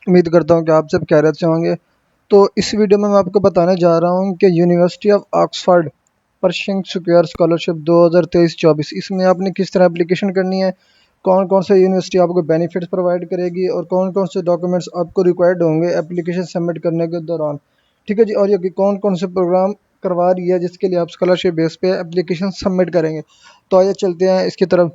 उम्मीद करता हूँ कि आप सब खैरियत से होंगे। तो इस वीडियो में मैं आपको बताने जा रहा हूँ कि university of Oxford Pershing Square scholarship 2023-24 इसमें आपने किस तरह एप्लीकेशन करनी है, कौन कौन से यूनिवर्सिटी आपको बेनिफिट्स प्रोवाइड करेगी और कौन कौन से डॉक्यूमेंट्स आपको रिक्वायर्ड होंगे एप्लीकेशन सबमिट करने के दौरान। ठीक है जी। और ये कि कौन कौन से प्रोग्राम करवा रही है जिसके लिए आप स्कॉलरशिप बेस पे एप्लीकेशन सबमिट करेंगे। तो आइए चलते हैं इसकी तरफ।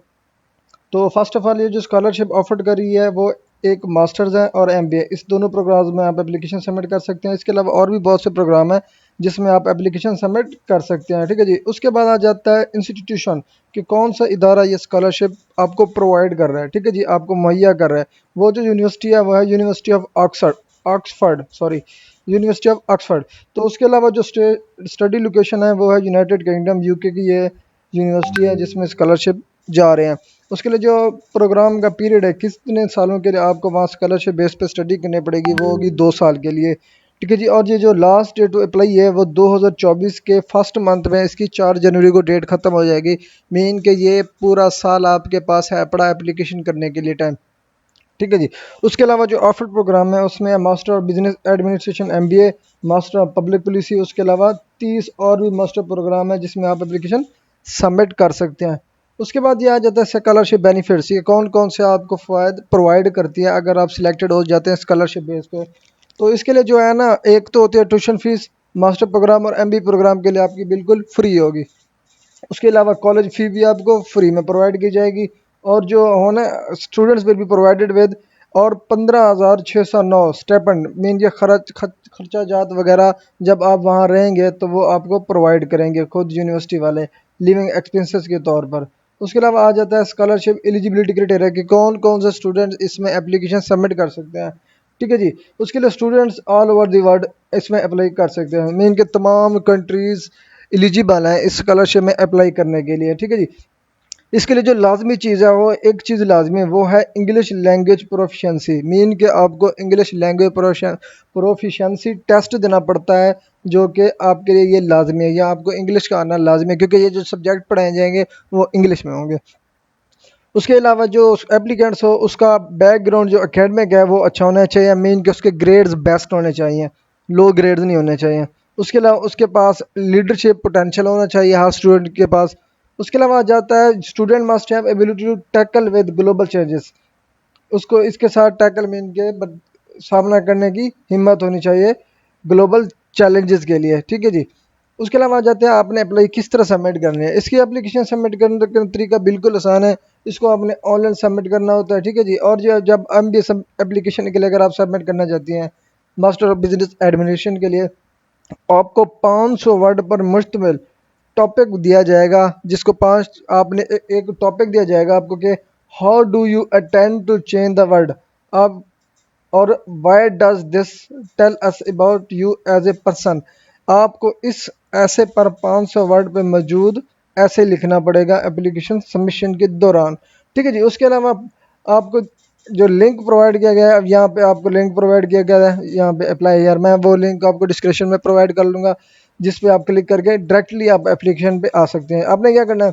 तो फर्स्ट ऑफ ऑल ये जो स्कॉलरशिप ऑफर कर रही है वो एक मास्टर्स है और एमबीए, इस दोनों प्रोग्राम्स में आप एप्लीकेशन सबमिट कर सकते हैं। इसके अलावा और भी बहुत से प्रोग्राम हैं जिसमें आप एप्लीकेशन सबमिट कर सकते हैं। ठीक है जी। उसके बाद आ जाता है इंस्टीट्यूशन कि कौन सा इदारा ये स्कॉलरशिप आपको प्रोवाइड कर रहा है। ठीक है जी, आपको मुहैया कर रहा है। वो जो यूनिवर्सिटी है वो है university of Oxford sorry university of Oxford. तो उसके अलावा जो स्टडी लोकेशन है वो है यूनाइटेड किंगडम यूके की ये यूनिवर्सिटी है जिसमें स्कॉलरशिप जा रहे हैं। उसके लिए जो प्रोग्राम का पीरियड है, कितने सालों के लिए आपको वहाँ स्कॉलरशिप बेस पे स्टडी करनी पड़ेगी, वो होगी 2 साल के लिए। ठीक है जी। और ये जो लास्ट डेट टू अप्लाई है वो 2024 के फर्स्ट मंथ में, इसकी 4 जनवरी को डेट ख़त्म हो जाएगी। मीन के ये पूरा साल आपके पास है पड़ा एप्लीकेशन करने के लिए टाइम। ठीक है जी। उसके अलावा जो ऑफर प्रोग्राम है उसमें master of business administration MBA, master of public policy, उसके अलावा 30 और भी मास्टर प्रोग्राम है जिसमें आप एप्लीकेशन सबमिट कर सकते हैं। उसके बाद ये आ जाता है स्कॉलरशिप बेनिफिट्स, ये कौन कौन से आपको फ़ायदे प्रोवाइड करती है अगर आप सिलेक्टेड हो जाते हैं स्कॉलरशिप बेस पे। तो इसके लिए जो है ना, एक तो होती है ट्यूशन फीस, मास्टर प्रोग्राम और एमबी प्रोग्राम के लिए आपकी बिल्कुल फ्री होगी। उसके अलावा कॉलेज फ़ी भी आपको फ्री में प्रोवाइड की जाएगी और जो होना students will be provided with और 15,609 स्टेपन, मीन के खर्चा जात वगैरह जब आप वहाँ रहेंगे तो वो आपको प्रोवाइड करेंगे खुद यूनिवर्सिटी वाले लिविंग एक्सपेंसेस के तौर पर। उसके अलावा आ जाता है स्कॉलरशिप एलिजिबिलिटी क्राइटेरिया कि कौन कौन से स्टूडेंट्स इसमें एप्लीकेशन सबमिट कर सकते हैं। ठीक है जी। उसके लिए students all over the world इसमें अप्लाई कर सकते हैं, मीन के तमाम कंट्रीज़ एलिजिबल है इस स्कॉलरशिप में अप्लाई करने के लिए। ठीक है जी। इसके लिए जो लाजमी चीज़ है वो एक चीज़ लाजमी है, वो है इंग्लिश लैंग्वेज प्रोफिशेंसी। मीन के आपको इंग्लिश लैंग्वेज प्रोफिशेंसी टेस्ट देना पड़ता है जो कि आपके लिए ये लाजमी है, या आपको इंग्लिश का आना लाजमी है क्योंकि ये जो सब्जेक्ट पढ़ाए जाएंगे वो इंग्लिश में होंगे। उसके अलावा जो एप्लीकेंट्स हो उसका बैकग्राउंड जो एकेडमिक है वो अच्छा होना चाहिए, मीन के उसके ग्रेड्स बेस्ट होने चाहिए, लो ग्रेड्स नहीं होने चाहिए। उसके अलावा उसके पास लीडरशिप पोटेंशियल होना चाहिए हर स्टूडेंट के पास। उसके अलावा आ जाता है student must have ability to tackle with global changes, उसको इसके साथ टैकल मीन के सामना करने की हिम्मत होनी चाहिए ग्लोबल चैलेंजेस के लिए। ठीक है जी। उसके अलावा आ जाते हैं आपने अप्लाई किस तरह सबमिट करनी है। इसकी एप्लीकेशन सबमिट करने का तरीका बिल्कुल आसान है, इसको आपने ऑनलाइन सबमिट करना होता है। ठीक है जी। और जो जब हम भी सब एप्लीकेशन के लिए अगर आप सबमिट करना चाहती हैं मास्टर ऑफ बिजनेस एडमिनिस्ट्रेशन के लिए, आपको 500 वर्ड पर मुश्तमिल टॉपिक दिया जाएगा जिसको पांच आपने एक टॉपिक दिया जाएगा आपको कि how do you attend to change the world आप और why does this tell us about you as a person. आपको इस ऐसे पर 500 वर्ड पे मौजूद ऐसे लिखना पड़ेगा एप्लीकेशन सबमिशन के दौरान। ठीक है जी। उसके अलावा आपको जो लिंक प्रोवाइड किया गया है, अब यहाँ पे आपको लिंक प्रोवाइड किया गया है यहाँ पे अप्लाई यार, मैं वो लिंक आपको डिस्क्रिप्शन में प्रोवाइड कर लूँगा जिस पे आप क्लिक करके डायरेक्टली आप एप्लीकेशन पे आ सकते हैं। आपने क्या करना है,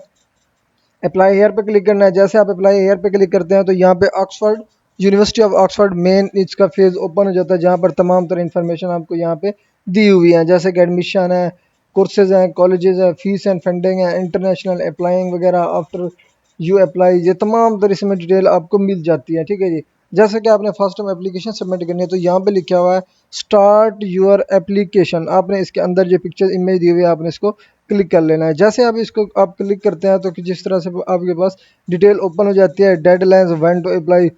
अप्लाई हेयर पे क्लिक करना है। जैसे आप अप्लाई हेयर पे क्लिक करते हैं तो यहाँ पे Oxford university of Oxford main इसका फेज ओपन हो जाता है जहाँ पर तमाम तरह इन्फॉर्मेशन आपको यहाँ पे दी हुई है, जैसे कि एडमिशन है, कोर्सेज हैं, कॉलेजेस है, फीस एंड फंडिंग है, इंटरनेशनल अप्लाइंग वगैरह आफ्टर यू अप्लाई, ये तमाम तरह इसमें डिटेल आपको मिल जाती है। ठीक है जी। जैसे कि आपने फर्स्ट टाइम एप्लीकेशन सबमिट करनी है तो यहाँ पे लिखा हुआ है स्टार्ट यूर एप्लीकेशन, आपने इसके अंदर जो पिक्चर इमेज दी हुई है आपने इसको क्लिक कर लेना है। जैसे आप इसको आप क्लिक करते हैं तो जिस तरह से आपके पास डिटेल ओपन हो जाती है, deadlines, when to apply,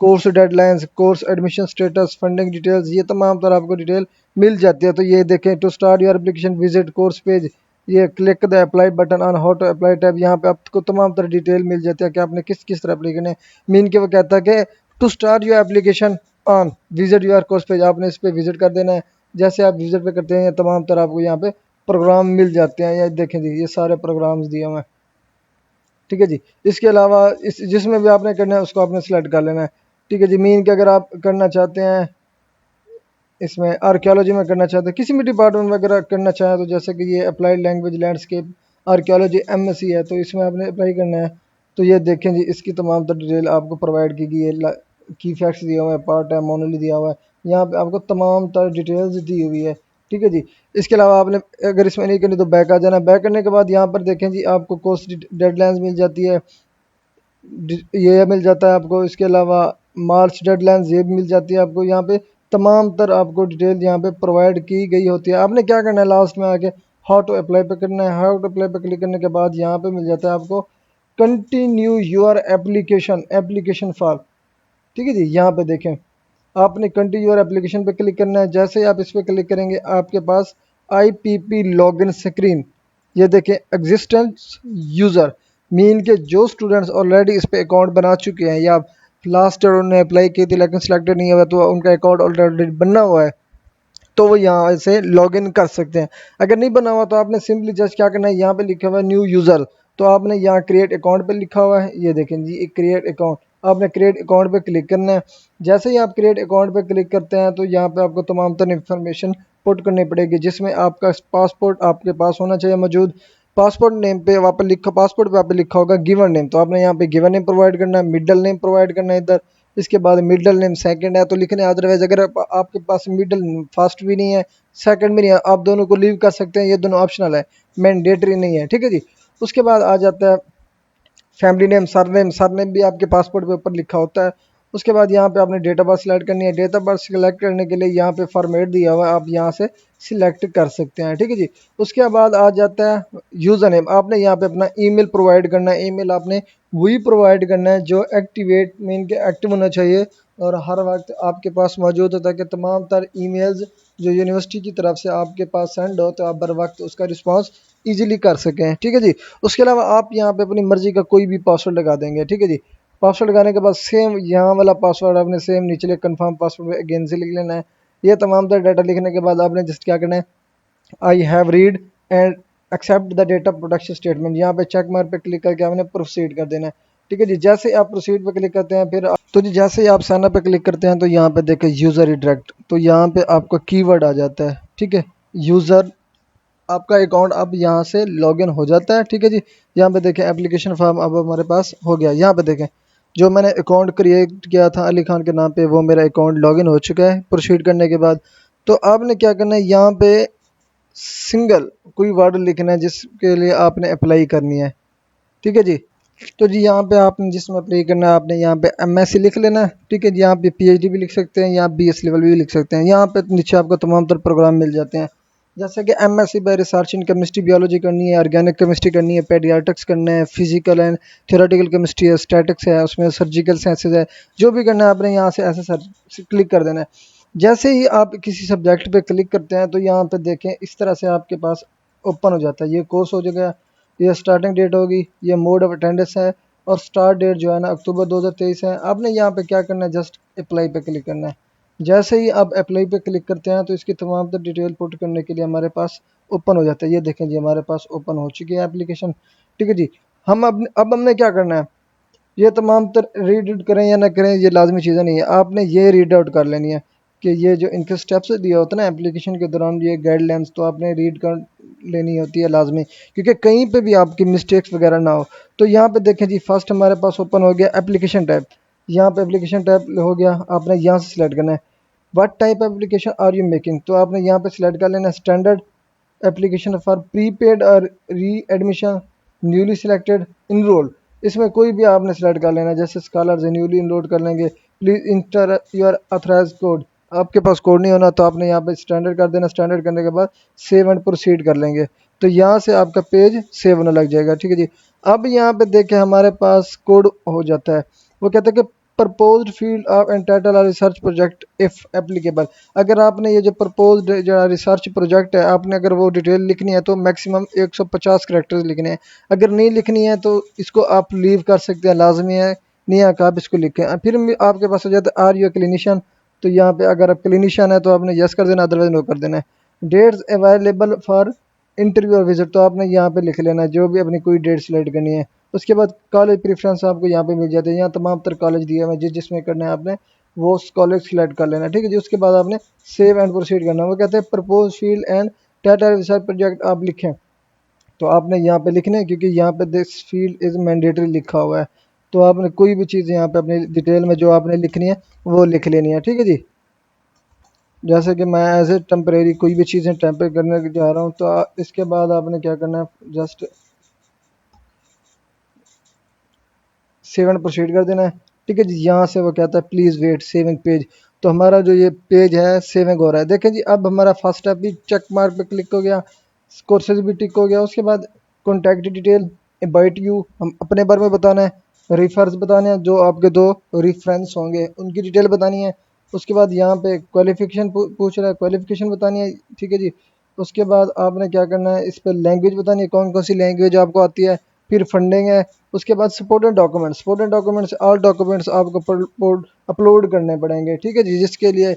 course deadlines, course admission status, funding details, ये तमाम तरह आपको डिटेल मिल जाती है। तो ये देखें, to start your application visit course page, ये click the apply button on how to apply tab, यहाँ पे आपको तमाम तरह डिटेल मिल जाती है कि आपने किस किस तरह अप्लाई करना है। मीन के वो कहता है कि to start your application on visit your course page, आपने इस पर विजिट कर देना है। जैसे आप विजिट पे करते हैं ये तमाम तरह आपको यहाँ पे प्रोग्राम मिल जाते हैं, ये देखें जी ये सारे प्रोग्राम्स दिए हुए हैं। ठीक है जी। इसके अलावा इस जिसमें भी आपने करना है उसको आपने सेलेक्ट कर लेना है। ठीक है जी। मीन के अगर आप करना चाहते हैं इसमें आर्कियोलॉजी में करना चाहते हैं, किसी भी डिपार्टमेंट वगैरह करना चाहें तो जैसे कि ये applied language landscape archaeology MSc है तो इसमें आपने अप्लाई करना है। तो ये देखें जी इसकी तमाम तर डिटेल आपको प्रोवाइड की गई है, की फैक्ट्स दिया हुआ है, पार्ट है, मोनोली दिया हुआ है, यहाँ पे आपको तमाम तरह डिटेल्स दी हुई है। ठीक है जी। इसके अलावा आपने अगर इसमें नहीं करनी तो बैक आ जाना। बैक करने के बाद यहाँ पर देखें जी आपको कोर्स डेडलाइंस मिल जाती है, ये मिल जाता है आपको। इसके अलावा मार्च डेडलाइंस ये भी मिल जाती है आपको। यहाँ पे तमाम तर आपको डिटेल यहाँ पे प्रोवाइड की गई होती है। आपने क्या करना है लास्ट में आके हाउ टू अप्लाई पे करना है। हाउ टू अप्लाई पे क्लिक करने के बाद यहाँ पे मिल जाता है आपको continue your application, application for. ठीक है जी। यहाँ पे देखें आपने कंटिन्यू योर एप्लीकेशन पे क्लिक करना है। जैसे ही आप इस पे क्लिक करेंगे आपके पास IPP लॉगिन स्क्रीन, ये देखें एग्जिस्टेंस यूज़र, मीन के जो स्टूडेंट्स ऑलरेडी इस पे अकाउंट बना चुके हैं या लास्ट ईयर उन्होंने अप्लाई की थी लेकिन सिलेक्टेड नहीं हुआ तो उनका अकाउंट ऑलरेडी बनना हुआ है तो वो यहाँ से लॉगिन कर सकते हैं। अगर नहीं बना हुआ तो आपने सिंपली जस्ट क्या करना है, यहाँ पे लिखा हुआ है न्यू यूज़र, तो आपने यहाँ क्रिएट अकाउंट पे लिखा हुआ है, ये देखें जी क्रिएट अकाउंट, आपने क्रिएट अकाउंट पे क्लिक करना है। जैसे ही आप क्रिएट अकाउंट पे क्लिक करते हैं तो यहाँ पे आपको तमाम तरह इन्फॉर्मेशन पुट करनी पड़ेगी जिसमें आपका पासपोर्ट आपके पास होना चाहिए मौजूद। पासपोर्ट नेम पे वहाँ पर लिखा, पासपोर्ट पे वहाँ पे लिखा होगा गिवन नेम, तो आपने यहाँ पे गिवन नेम प्रोवाइड करना है, मिडल नेम प्रोवाइड करना है इधर। इसके बाद मिडल नेम सेकंड है तो लिखने, अदरवाइज अगर आपके पास मिडल फर्स्ट भी नहीं है सेकंड भी नहीं है, आप दोनों को लीव कर सकते हैं, ये दोनों ऑप्शनल है, मैंडेटरी नहीं है। ठीक है जी। उसके बाद आ जाता है फैमिली नेम, सरनेम, सरनेम भी आपके पासपोर्ट पे ऊपर लिखा होता है। उसके बाद यहाँ पे आपने डेट ऑफ बर्थ सिलेक्ट करनी है। डेट ऑफ बर्थ सिलेक्ट करने के लिए यहाँ पे फॉर्मेट दिया हुआ है, आप यहाँ से सिलेक्ट कर सकते हैं। ठीक है जी। उसके बाद आ जाता है यूज़र नेम, आपने यहाँ पे अपना ईमेल प्रोवाइड करना है। ईमेल आपने वही प्रोवाइड करना है जो एक्टिवेट मीन के एक्टिव होना चाहिए और हर वक्त आपके पास मौजूद होता है कि तमाम तर ईमेल्स जो यूनिवर्सिटी की तरफ से आपके पास सेंड हो तो आप बर वक्त उसका रिस्पांस इजीली कर सकें। ठीक है जी। उसके अलावा आप यहाँ पे अपनी मर्जी का कोई भी पासवर्ड लगा देंगे। ठीक है जी। पासवर्ड लगाने के बाद सेम यहाँ वाला पासवर्ड आपने सेम नीचे कन्फर्म पासवर्ड अगेन से लिख लेना है। ये तमाम तरह डाटा लिखने के बाद आपने जस्ट क्या करना है, I have read and accept the data protection statement, यहाँ पे चेक मार्क पे क्लिक करके आपने प्रोसीड कर देना है। ठीक है जी। जैसे आप प्रोसीड पे क्लिक करते हैं फिर तो जी जैसे ही आप साइन अप पे क्लिक करते हैं तो यहाँ पे देखें यूज़र रिडायरेक्ट, तो यहाँ पे आपका कीवर्ड आ जाता है। ठीक है। यूज़र, आपका अकाउंट अब यहाँ से लॉगिन हो जाता है। ठीक है जी। यहाँ पे देखें एप्लीकेशन फॉर्म अब हमारे पास हो गया। यहाँ पे देखें जो मैंने अकाउंट क्रिएट किया था अली खान के नाम पे वो मेरा अकाउंट लॉगिन हो चुका है। प्रोसीड करने के बाद तो आपने क्या करना है, यहाँ पे सिंगल कोई वर्ड लिखना है जिसके लिए आपने अप्लाई करनी है। ठीक है जी। तो जी यहाँ पे आपने जिसमें अप्लाई करना है आपने यहाँ पे MSc लिख लेना है। ठीक है जी। यहाँ पे PhD भी लिख सकते हैं, यहाँ BS लेवल भी लिख सकते हैं। यहाँ पे नीचे आपको तमाम तरह प्रोग्राम मिल जाते हैं जैसे कि MSc bye research in chemistry biology करनी है, ऑर्गेनिक केमिस्ट्री करनी है, पेडियाट्रिक्स करना है, फिजिकल एंड थियोरेटिकल केमिस्ट्री है, स्टैटिक्स है, उसमें सर्जिकल साइंसेज है, जो भी करना है आपने यहाँ से ऐसे सर क्लिक कर देना है। जैसे ही आप किसी सब्जेक्ट पे क्लिक करते हैं तो यहाँ पे देखें इस तरह से आपके पास ओपन हो जाता है, ये कोर्स हो जाएगा, ये स्टार्टिंग डेट होगी, ये मोड ऑफ अटेंडेंस है और स्टार्ट डेट जो है ना अक्टूबर 2023 है। आपने यहाँ पे क्या करना है, जस्ट अप्लाई पे क्लिक करना है। जैसे ही आप अप्लाई पे क्लिक करते हैं तो इसकी तमाम तर डिटेल पुट करने के लिए हमारे पास ओपन हो जाता है। ये देखें जी हमारे पास ओपन हो चुकी है एप्लीकेशन। ठीक है जी। हम अब हमने क्या करना है, ये तमाम तर रीड आउट करें या ना करें ये लाजमी चीज़ें नहीं है, आपने ये रीड आउट कर लेनी है कि ये जो इनके स्टेप्स दिया होता है ना एप्लीकेशन के दौरान, ये गाइडलाइंस तो आपने रीड कर लेनी होती है लाजमी, क्योंकि कहीं पे भी आपकी मिस्टेक्स वगैरह ना हो। तो यहाँ पे देखें जी फर्स्ट हमारे पास ओपन हो गया एप्लीकेशन टैब। यहाँ पे एप्लीकेशन टैब हो गया, आपने यहाँ से सिलेक्ट करना है what type application are you making, तो आपने यहाँ पे सिलेक्ट कर लेना स्टैंडर्ड एप्लीकेशन फॉर प्रीपेड और री एडमिशन, न्यूली सिलेक्टेड, इनरोल, इसमें कोई भी आपने सेलेक्ट कर लेना, जैसे स्कॉलर्स है न्यूली इनरोल कर लेंगे। Please inter your authorise code, आपके पास कोड नहीं होना तो आपने यहाँ पे स्टैंडर्ड कर देना। स्टैंडर्ड करने के बाद सेव एंड प्रोसीड कर लेंगे तो यहाँ से आपका पेज सेव होने लग जाएगा। ठीक है जी। अब यहाँ पे देखें हमारे पास कोड हो जाता है, वो कहते हैं कि proposed field of and title और रिसर्च प्रोजेक्ट इफ़ एप्लीकेबल, अगर आपने ये जो प्रपोज्ड जो रिसर्च प्रोजेक्ट है आपने अगर वो डिटेल लिखनी है तो मैक्सिमम 150 करेक्टर्स लिखने हैं, अगर नहीं लिखनी है तो इसको आप लीव कर सकते हैं, लाजमी है नहीं है कि आप इसको लिखें। फिर आपके पास हो जाता है आर यू क्लिनिशियन, तो यहाँ पे अगर आप क्लिनिशियन है तो आपने यस कर देना, अदरवाइज नो कर देना है। डेट्स अवेलेबल फॉर इंटरव्यू और विजिट, तो आपने यहाँ पे लिख लेना है जो भी अपनी कोई डेट सेलेक्ट करनी है। उसके बाद कॉलेज प्रेफरेंस आपको यहाँ पे मिल जाते हैं, यहाँ तमाम तर कॉलेज दिए हुए हैं जिसमें करना है आपने वो कॉलेज सेलेक्ट कर लेना। ठीक है जी। उसके बाद आपने सेव एंड प्रोसीड करना है। वो कहते हैं propose field and title research project आप लिखें, तो आपने यहाँ पे लिखना है क्योंकि यहाँ पे दिस फील्ड इज़ मैंडेटरी लिखा हुआ है, तो आपने कोई भी चीज़ यहाँ पे अपनी डिटेल में जो आपने लिखनी है वो लिख लेनी है। ठीक है जी। जैसे कि मैं एज ए टेम्परेरी कोई भी चीज़ें टेम्पर करने जा रहा हूँ, तो इसके बाद आपने क्या करना है, जस्ट सेव एंड प्रोसीड कर देना है। ठीक है जी, यहाँ से वो कहता है प्लीज़ वेट सेविंग पेज। तो हमारा जो ये पेज है सेविंग हो रहा है। देखें जी, अब हमारा फर्स्ट स्टेप भी चेक मार्क पे क्लिक हो गया, कोर्सेज भी टिक हो गया। उसके बाद कॉन्टैक्ट डिटेल, अबाउट यू, हम अपने बारे में बताना है, रेफर्स बताने हैं, जो आपके दो रेफरेंस होंगे उनकी डिटेल बतानी है। उसके बाद यहाँ पे क्वालिफिकेशन पूछ रहा है, क्वालिफिकेशन बतानी है। ठीक है जी, उसके बाद आपने क्या करना है, इस पर लैंग्वेज बतानी है, कौन कौन सी लैंग्वेज आपको आती है। फिर फंडिंग है। उसके बाद सपोर्टेड डॉक्यूमेंट्स ऑल डॉक्यूमेंट्स आपको अपलोड करने पड़ेंगे। ठीक है जी, जिसके लिए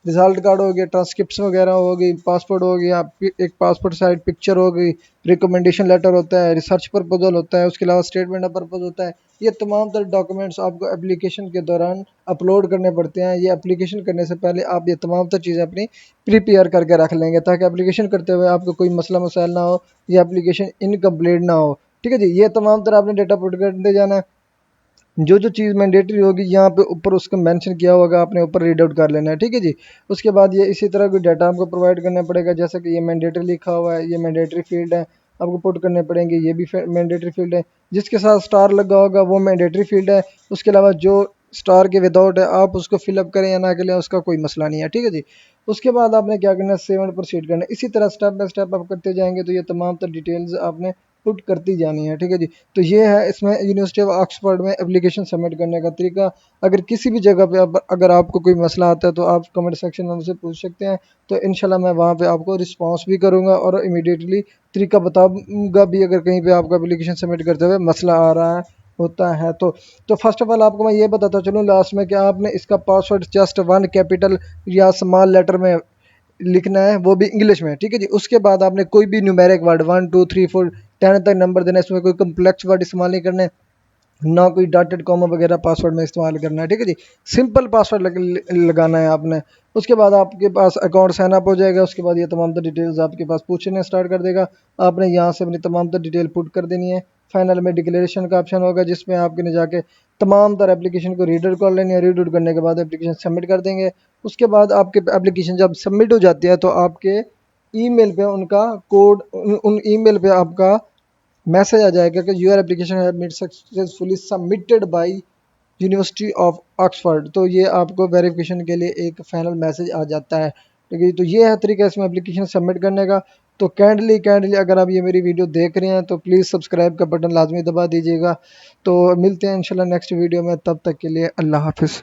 रिजल्ट कार्ड हो गया, ट्रांसक्रिप्शन वगैरह हो गई, पासपोर्ट हो गया, एक पासपोर्ट साइज पिक्चर हो गई, रिकमेंडेशन लेटर होता है, रिसर्च प्रपोजल होता है, उसके अलावा स्टेटमेंट ऑफ पर्पज होता है। ये तमाम तरह डॉक्यूमेंट्स आपको एप्लीकेशन के दौरान अपलोड करने पड़ते हैं। ये एप्लीकेशन करने से पहले आप ये तमाम तरह चीज़ें अपनी प्रिपेयर करके रख लेंगे, ताकि एप्लीकेशन करते हुए आपको कोई मसला मसाइल ना हो या एप्लीकेशन इनकम्प्लीट ना हो। ठीक है जी, ये तमाम तरह आपने डेटा पुट करते जाना है। जो जो चीज़ मैंडेटरी होगी यहाँ पे ऊपर उसको मेंशन किया होगा, आपने ऊपर रीड आउट कर लेना है। ठीक है जी, उसके बाद ये इसी तरह कोई डाटा आपको प्रोवाइड करना पड़ेगा, जैसे कि ये मैंडेटरी लिखा हुआ है, ये मैंडेटरी फील्ड है, आपको पुट करने पड़ेंगे। ये भी मैंडेटरी फील्ड है, जिसके साथ स्टार लगा होगा वो मैंडेटरी फील्ड है। उसके अलावा जो स्टार के विदाउट है आप उसको फिलअप करें या ना करें, उसका कोई मसला नहीं है। ठीक है जी, उसके बाद आपने क्या करना है, सेव एंड प्रोसीड करना है। इसी तरह स्टेप बाय स्टेप आप करते जाएंगे तो ये तमाम तर डिटेल्स आपने पुट करती जानी है। ठीक है जी, तो ये है इसमें यूनिवर्सिटी ऑफ ऑक्सफोर्ड में एप्लीकेशन सबमिट करने का तरीका। अगर किसी भी जगह पे अगर आपको कोई मसला आता है तो आप कमेंट सेक्शन में मुझसे पूछ सकते हैं, तो इंशाल्लाह मैं वहाँ पे आपको रिस्पांस भी करूँगा और इमीडिएटली तरीका बताऊँगा भी, अगर कहीं पे आपको एप्लीकेशन सबमिट करते हुए मसला आ रहा है होता है तो फर्स्ट ऑफ ऑल आपको मैं ये बताता चलूँ लास्ट में कि आपने इसका पासवर्ड जस्ट वन कैपिटल या स्मॉल लेटर में लिखना है, वो भी इंग्लिश में। ठीक है जी, उसके बाद आपने कोई भी न्यूमेरिक वर्ड 1 2 3 4 10 तक नंबर देना है, इसमें कोई कम्प्लेक्स वर्ड इस्तेमाल नहीं करने, ना कोई डॉटेड कॉमा वगैरह पासवर्ड में इस्तेमाल करना है। ठीक है जी, सिंपल पासवर्ड लगाना है आपने। उसके बाद आपके पास अकाउंट साइन अप हो जाएगा। उसके बाद ये तमाम तर डिटेल्स आपके पास पूछने स्टार्ट कर देगा। आपने यहाँ से अपनी तमाम तर डिटेल पुट कर देनी है। फाइनल में डिक्लेरेशन का ऑप्शन होगा, जिसमें आपने जाके तमाम तर एप्लीकेशन को रीड आउट कर लेनी है। रीड आउट करने के बाद एप्लीकेशन सबमिट कर देंगे। उसके बाद आपके एप्लीकेशन जब सबमिट हो जाती है तो आपके ईमेल पे उनका कोड, उन ईमेल पे आपका मैसेज आ जाएगा कि your application have been successfully submitted by University of Oxford. तो ये आपको वेरिफिकेशन के लिए एक फाइनल मैसेज आ जाता है। ठीक है, तो ये है तरीका इसमें एप्लीकेशन सबमिट करने का। तो कैंडली अगर आप ये मेरी वीडियो देख रहे हैं तो प्लीज़ सब्सक्राइब का बटन लाजमी दबा दीजिएगा। तो मिलते हैं इंशाल्लाह नेक्स्ट वीडियो में, तब तक के लिए अल्लाह हाफिज़।